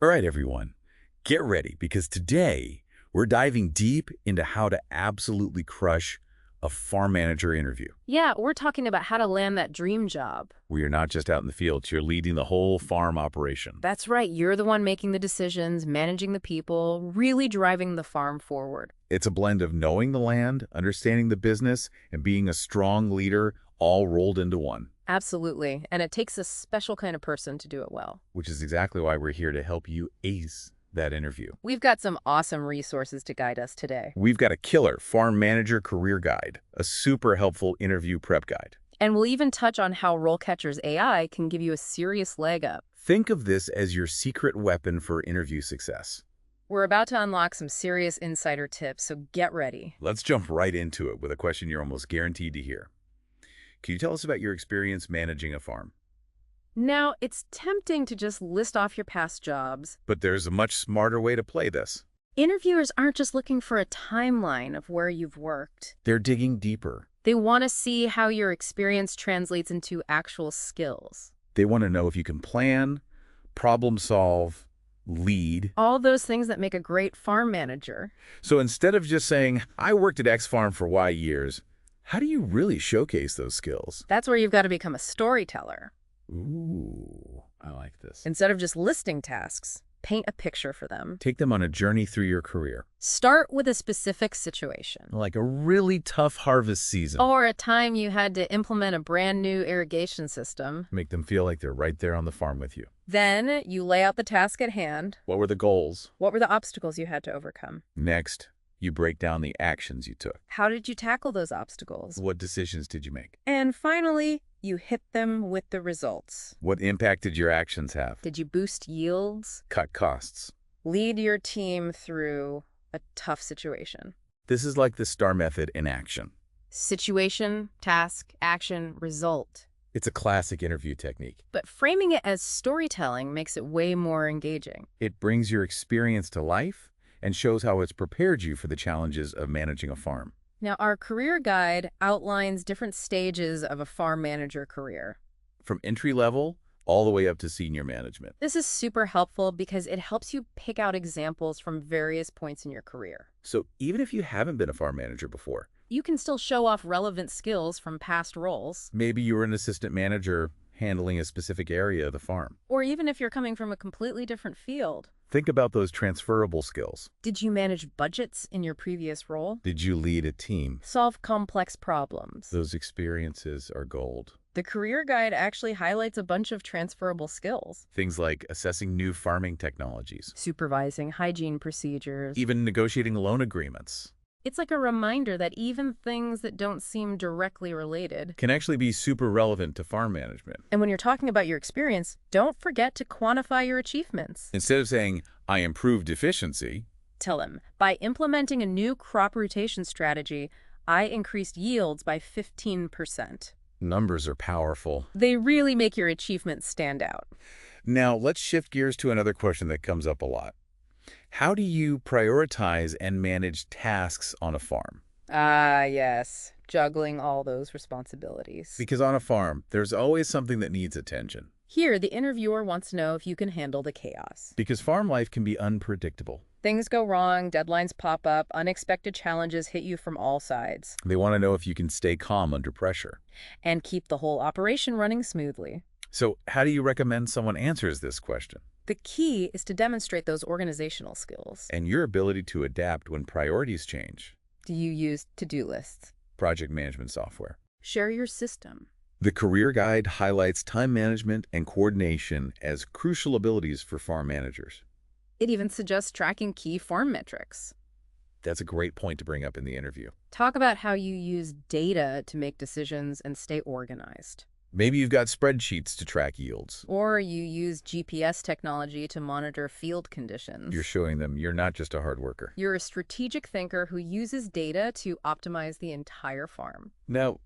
All right, everyone, get ready because today we're diving deep into how to absolutely crush a farm manager interview. Yeah, we're talking about how to land that dream job. We are not just out in the fields, you're leading the whole farm operation. That's right, you're the one making the decisions, managing the people, really driving the farm forward. It's a blend of knowing the land, understanding the business, and being a strong leader all rolled into one. Absolutely, and it takes a special kind of person to do it well. Which is exactly why we're here to help you ace that interview. We've got some awesome resources to guide us today. We've got a killer farm manager career guide, a super helpful interview prep guide. And we'll even touch on how RoleCatcher's AI can give you a serious leg up. Think of this as your secret weapon for interview success. We're about to unlock some serious insider tips, so get ready. Let's jump right into it with a question you're almost guaranteed to hear. Can you tell us about your experience managing a farm? Now, it's tempting to just list off your past jobs. But there's a much smarter way to play this. Interviewers aren't just looking for a timeline of where you've worked. They're digging deeper. They want to see how your experience translates into actual skills. They want to know if you can plan, problem solve, lead. All those things that make a great farm manager. So instead of just saying, I worked at X farm for Y years, how do you really showcase those skills? That's where you've got to become a storyteller. Ooh, I like this. Instead of just listing tasks, paint a picture for them. Take them on a journey through your career. Start with a specific situation. Like a really tough harvest season. Or a time you had to implement a brand new irrigation system. Make them feel like they're right there on the farm with you. Then you lay out the task at hand. What were the goals? What were the obstacles you had to overcome? Next, you break down the actions you took. How did you tackle those obstacles? What decisions did you make? And finally, you hit them with the results. What impact did your actions have? Did you boost yields? Cut costs. Lead your team through a tough situation. This is like the STAR method in action. Situation, task, action, result. It's a classic interview technique. But framing it as storytelling makes it way more engaging. It brings your experience to life and shows how it's prepared you for the challenges of managing a farm. Now, our career guide outlines different stages of a farm manager career. From entry level all the way up to senior management. This is super helpful because it helps you pick out examples from various points in your career. So even if you haven't been a farm manager before, You can still show off relevant skills from past roles. maybe you were an assistant manager handling a specific area of the farm. Or even if you're coming from a completely different field. Think about those transferable skills. Did you manage budgets in your previous role? Did you lead a team? Solve complex problems? Those experiences are gold. The career guide actually highlights a bunch of transferable skills. Things like assessing new farming technologies, Supervising hygiene procedures. even negotiating loan agreements, It's like a reminder that even things that don't seem directly related. can actually be super relevant to farm management. And when you're talking about your experience, don't forget to quantify your achievements. Instead of saying, I improved efficiency, Tell them, by implementing a new crop rotation strategy, I increased yields by 15%. numbers are powerful. They really make your achievements stand out. Now, let's shift gears to another question that comes up a lot. How do you prioritize and manage tasks on a farm? Ah, yes. Juggling all those responsibilities. Because on a farm, there's always something that needs attention. Here, the interviewer wants to know if you can handle the chaos. Because farm life can be unpredictable. Things go wrong, deadlines pop up, unexpected challenges hit you from all sides. They want to know if you can stay calm under pressure. And keep the whole operation running smoothly. So how do you recommend someone answers this question? The key is to demonstrate those organizational skills. And your ability to adapt when priorities change. Do you use to-do lists? Project management software. Share your system. The career guide highlights time management and coordination as crucial abilities for farm managers. It even suggests tracking key farm metrics. That's a great point to bring up in the interview. Talk about how you use data to make decisions and stay organized. Maybe you've got spreadsheets to track yields. Or you use GPS technology to monitor field conditions. You're showing them you're not just a hard worker. You're a strategic thinker who uses data to optimize the entire farm. Now,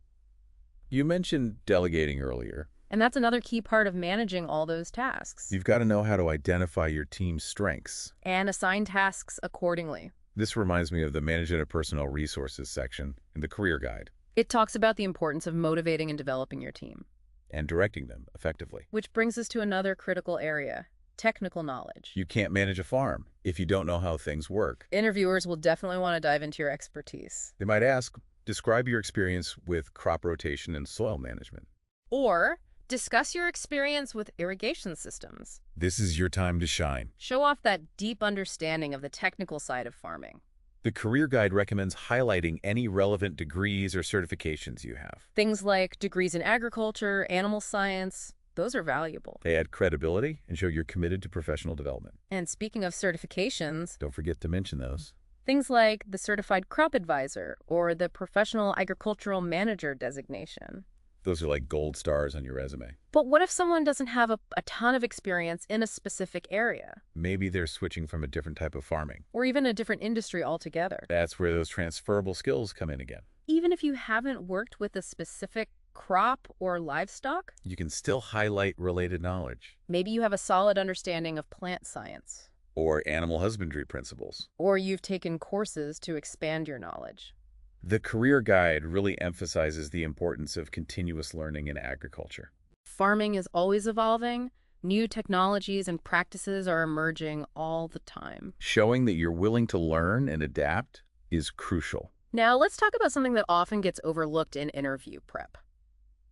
you mentioned delegating earlier. And that's another key part of managing all those tasks. You've got to know how to identify your team's strengths. And assign tasks accordingly. This reminds me of the Management of Personnel Resources section in the career guide. It talks about the importance of motivating and developing your team. And directing them effectively. Which brings us to another critical area, technical knowledge. You can't manage a farm if you don't know how things work. Interviewers will definitely want to dive into your expertise. They might ask, describe your experience with crop rotation and soil management. Or discuss your experience with irrigation systems. This is your time to shine. Show off that deep understanding of the technical side of farming. The career guide recommends highlighting any relevant degrees or certifications you have. Things like degrees in agriculture, animal science, those are valuable. They add credibility and show you're committed to professional development. And speaking of certifications, Don't forget to mention those. things like the Certified Crop Advisor or the Professional Agricultural Manager designation. Those are like gold stars on your resume. But what if someone doesn't have a ton of experience in a specific area? Maybe they're switching from a different type of farming. Or even a different industry altogether? That's where those transferable skills come in again. Even if you haven't worked with a specific crop or livestock? You can still highlight related knowledge. Maybe you have a solid understanding of plant science. Or animal husbandry principles. Or you've taken courses to expand your knowledge. The career guide really emphasizes the importance of continuous learning in agriculture. Farming is always evolving. New technologies and practices are emerging all the time. Showing that you're willing to learn and adapt is crucial. Now, let's talk about something that often gets overlooked in interview prep.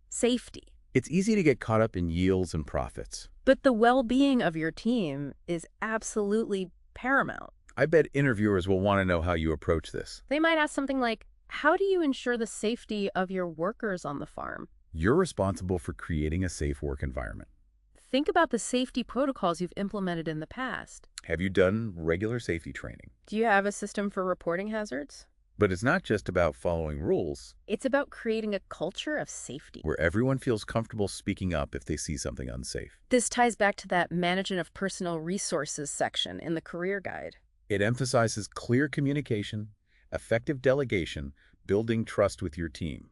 Safety. It's easy to get caught up in yields and profits. But the well-being of your team is absolutely paramount. I bet interviewers will want to know how you approach this. They might ask something like, how do you ensure the safety of your workers on the farm? You're responsible for creating a safe work environment. Think about the safety protocols you've implemented in the past. Have you done regular safety training? Do you have a system for reporting hazards? But it's not just about following rules. It's about creating a culture of safety, Where everyone feels comfortable speaking up if they see something unsafe. This ties back to that management of personal resources section in the career guide. It emphasizes clear communication, effective delegation, building trust with your team.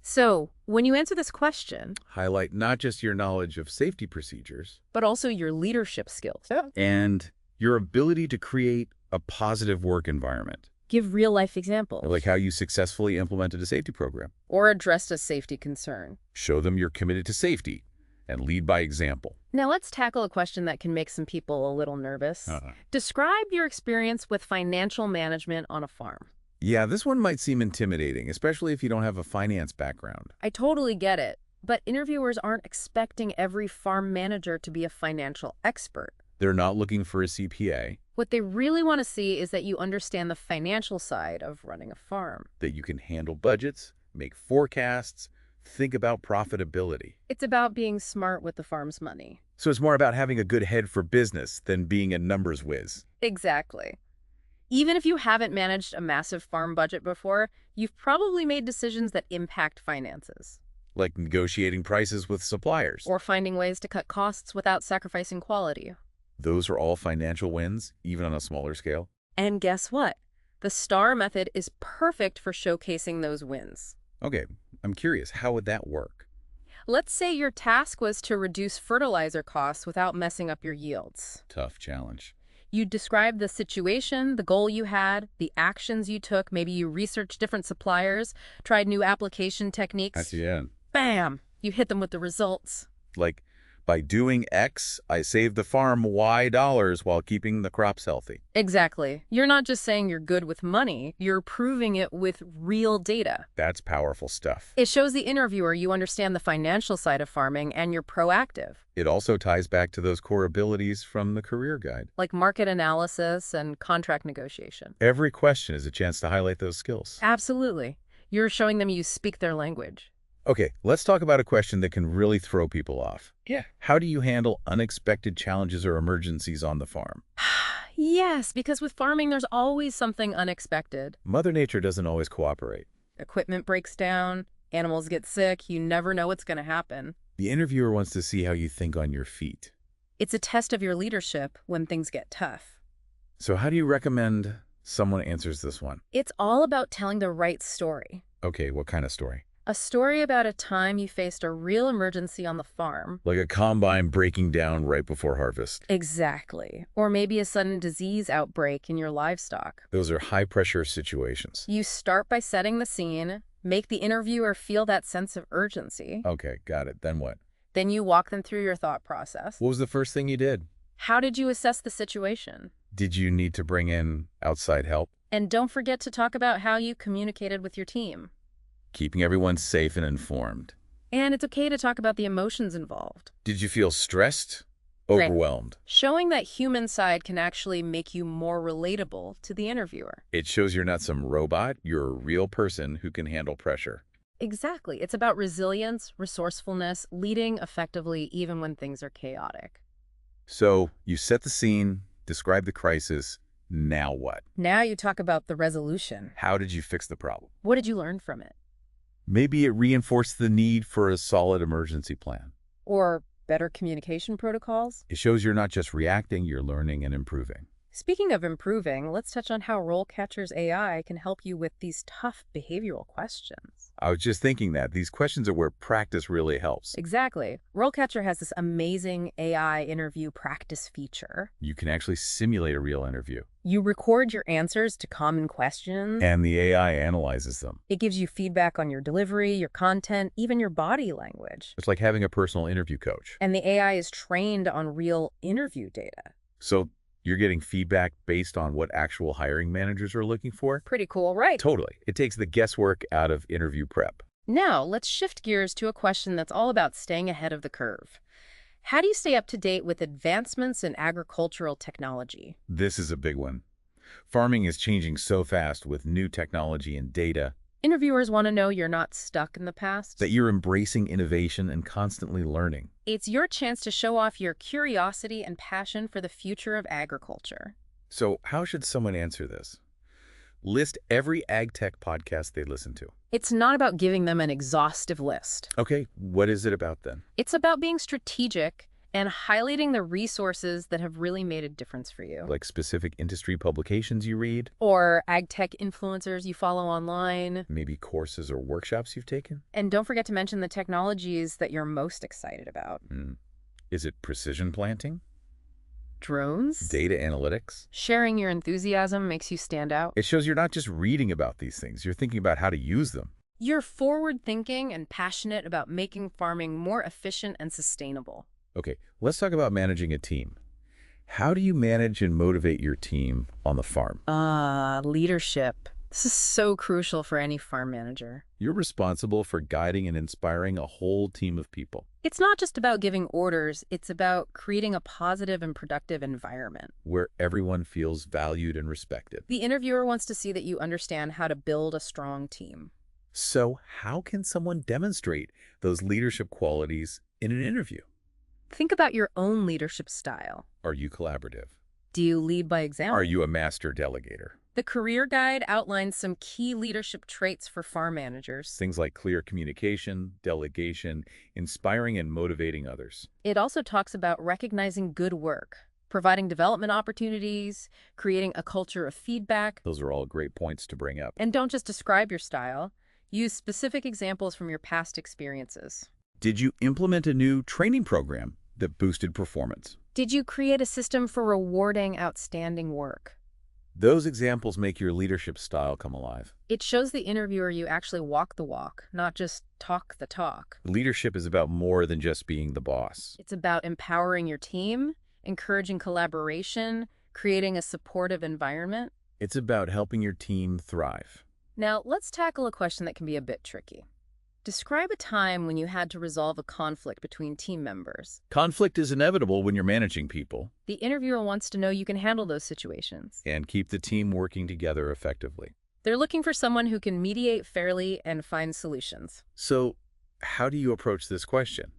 So, when you answer this question, Highlight not just your knowledge of safety procedures, but also your leadership skills. and your ability to create a positive work environment. Give real-life examples. Like how you successfully implemented a safety program. Or addressed a safety concern. Show them you're committed to safety and lead by example. Now let's tackle a question that can make some people a little nervous. Describe your experience with financial management on a farm. Yeah, this one might seem intimidating, especially if you don't have a finance background. I totally get it, but interviewers aren't expecting every farm manager to be a financial expert. They're not looking for a CPA, What they really want to see is that you understand the financial side of running a farm. that you can handle budgets, make forecasts, think about profitability. It's about being smart with the farm's money. So it's more about having a good head for business than being a numbers whiz. Exactly. Even if you haven't managed a massive farm budget before, you've probably made decisions that impact finances. Like negotiating prices with suppliers. Or finding ways to cut costs without sacrificing quality. Those are all financial wins, even on a smaller scale. And guess what? The STAR method is perfect for showcasing those wins. Okay, I'm curious, how would that work? Let's say your task was to reduce fertilizer costs without messing up your yields. Tough challenge. You described the situation, the goal you had, the actions you took. Maybe you researched different suppliers, tried new application techniques. At the end. Bam! You hit them with the results. Like, by doing X, I saved the farm Y dollars while keeping the crops healthy. Exactly. You're not just saying you're good with money, you're proving it with real data. That's powerful stuff. It shows the interviewer you understand the financial side of farming and you're proactive. It also ties back to those core abilities from the career guide. Like market analysis and contract negotiation. Every question is a chance to highlight those skills. Absolutely. You're showing them you speak their language. Okay, let's talk about a question that can really throw people off. Yeah. How do you handle unexpected challenges or emergencies on the farm? Yes, because with farming, there's always something unexpected. Mother Nature doesn't always cooperate. Equipment breaks down, animals get sick, you never know what's going to happen. The interviewer wants to see how you think on your feet. It's a test of your leadership when things get tough. So how do you recommend someone answers this one? It's all about telling the right story. Okay, what kind of story? A story about a time you faced a real emergency on the farm. Like a combine breaking down right before harvest. Exactly. Or maybe a sudden disease outbreak in your livestock. Those are high-pressure situations. You start by setting the scene, make the interviewer feel that sense of urgency. Okay, got it. Then what? Then you walk them through your thought process. What was the first thing you did? How did you assess the situation? Did you need to bring in outside help? And don't forget to talk about how you communicated with your team. Keeping everyone safe and informed. And it's okay to talk about the emotions involved. Did you feel stressed? Right. Overwhelmed? Showing that human side can actually make you more relatable to the interviewer. It shows you're not some robot, you're a real person who can handle pressure. Exactly. It's about resilience, resourcefulness, leading effectively even when things are chaotic. So you set the scene, describe the crisis, now what? Now you talk about the resolution. How did you fix the problem? What did you learn from it? Maybe it reinforced the need for a solid emergency plan. Or better communication protocols? It shows you're not just reacting, you're learning and improving. Speaking of improving, let's touch on how RoleCatcher's AI can help you with these tough behavioral questions. I was just thinking that these questions are where practice really helps. Exactly. RoleCatcher has this amazing AI interview practice feature. You can actually simulate a real interview. You record your answers to common questions. And the AI analyzes them. It gives you feedback on your delivery, your content, even your body language. It's like having a personal interview coach. And the AI is trained on real interview data. So you're getting feedback based on what actual hiring managers are looking for? Pretty cool, right? Totally. It takes the guesswork out of interview prep. Now, let's shift gears to a question that's all about staying ahead of the curve. How do you stay up to date with advancements in agricultural technology? This is a big one. Farming is changing so fast with new technology and data Interviewers want to know you're not stuck in the past. that you're embracing innovation and constantly learning. It's your chance to show off your curiosity and passion for the future of agriculture. So how should someone answer this? List every ag tech podcast they listen to. It's not about giving them an exhaustive list. Okay, what is it about then? It's about being strategic and highlighting the resources that have really made a difference for you. Like specific industry publications you read? Or ag tech influencers you follow online. Maybe courses or workshops you've taken? And don't forget to mention the technologies that you're most excited about. Is it precision planting? Drones? Data analytics? Sharing your enthusiasm makes you stand out. It shows you're not just reading about these things, you're thinking about how to use them. You're forward-thinking and passionate about making farming more efficient and sustainable. Okay, let's talk about managing a team. How do you manage and motivate your team on the farm? Leadership. This is so crucial for any farm manager. You're responsible for guiding and inspiring a whole team of people. It's not just about giving orders, it's about creating a positive and productive environment. Where everyone feels valued and respected. The interviewer wants to see that you understand how to build a strong team. So how can someone demonstrate those leadership qualities in an interview? Think about your own leadership style. Are you collaborative? Do you lead by example? Are you a master delegator? The career guide outlines some key leadership traits for farm managers. Things like clear communication, delegation, inspiring and motivating others. It also talks about recognizing good work, providing development opportunities, creating a culture of feedback. Those are all great points to bring up. And don't just describe your style. Use specific examples from your past experiences. Did you implement a new training program that boosted performance? Did you create a system for rewarding outstanding work? Those examples make your leadership style come alive. It shows the interviewer you actually walk the walk, not just talk the talk. Leadership is about more than just being the boss. It's about empowering your team, encouraging collaboration, creating a supportive environment. It's about helping your team thrive. Now, let's tackle a question that can be a bit tricky. Describe a time when you had to resolve a conflict between team members. Conflict is inevitable when you're managing people. The interviewer wants to know you can handle those situations. And keep the team working together effectively. They're looking for someone who can mediate fairly and find solutions. So, how do you approach this question?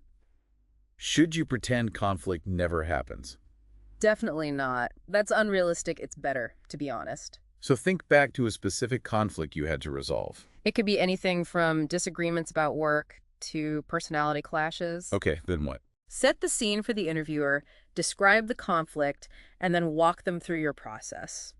Should you pretend conflict never happens? Definitely not. That's unrealistic. It's better, to be honest. So think back to a specific conflict you had to resolve. It could be anything from disagreements about work to personality clashes. Okay, then what? Set the scene for the interviewer, describe the conflict, and then walk them through your process.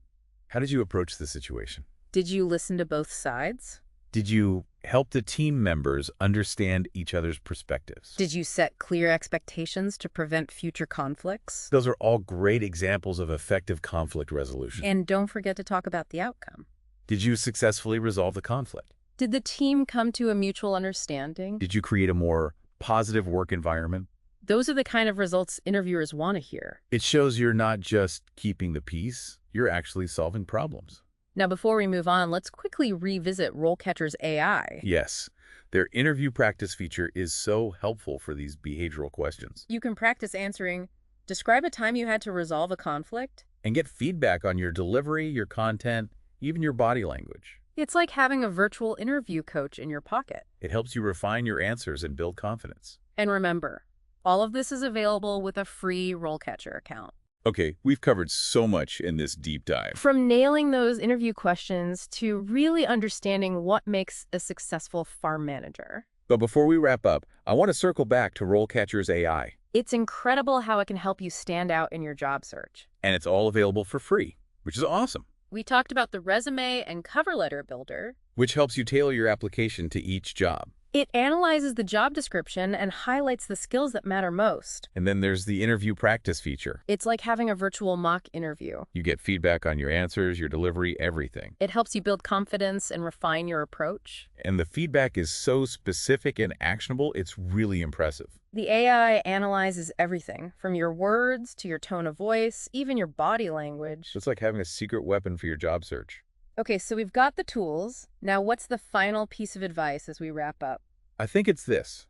How did you approach the situation? Did you listen to both sides? Did you help the team members understand each other's perspectives? Did you set clear expectations to prevent future conflicts? Those are all great examples of effective conflict resolution. And don't forget to talk about the outcome. Did you successfully resolve the conflict? Did the team come to a mutual understanding? Did you create a more positive work environment? Those are the kind of results interviewers want to hear. It shows you're not just keeping the peace, you're actually solving problems. Now, before we move on, let's quickly revisit RoleCatcher's AI. Yes, their interview practice feature is so helpful for these behavioral questions. You can practice answering, describe a time you had to resolve a conflict. And get feedback on your delivery, your content, even your body language. It's like having a virtual interview coach in your pocket. It helps you refine your answers and build confidence. And remember, all of this is available with a free RoleCatcher account. Okay, we've covered so much in this deep dive. From nailing those interview questions to really understanding what makes a successful farm manager. But before we wrap up, I want to circle back to RoleCatcher's AI. It's incredible how it can help you stand out in your job search. And it's all available for free, which is awesome. We talked about the resume and cover letter builder, Which helps you tailor your application to each job. It analyzes the job description and highlights the skills that matter most. And then there's the interview practice feature. It's like having a virtual mock interview. You get feedback on your answers, your delivery, everything. It helps you build confidence and refine your approach. And the feedback is so specific and actionable, it's really impressive. The AI analyzes everything, from your words to your tone of voice, even your body language. It's like having a secret weapon for your job search. Okay, so we've got the tools. Now, what's the final piece of advice as we wrap up? I think it's this.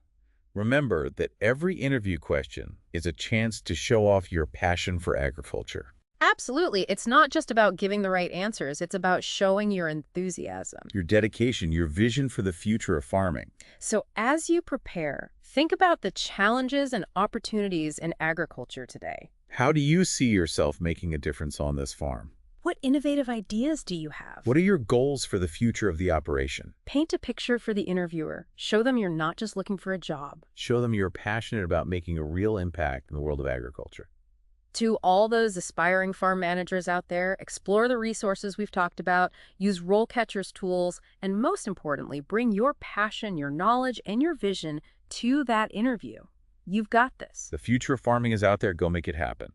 Remember that every interview question is a chance to show off your passion for agriculture. Absolutely. It's not just about giving the right answers. It's about showing your enthusiasm. Your dedication, your vision for the future of farming. So as you prepare, think about the challenges and opportunities in agriculture today. How do you see yourself making a difference on this farm? What innovative ideas do you have? What are your goals for the future of the operation? Paint a picture for the interviewer. Show them you're not just looking for a job. Show them you're passionate about making a real impact in the world of agriculture. To all those aspiring farm managers out there, explore the resources we've talked about, use RoleCatcher's tools, and most importantly, bring your passion, your knowledge, and your vision to that interview. You've got this. The future of farming is out there. Go make it happen.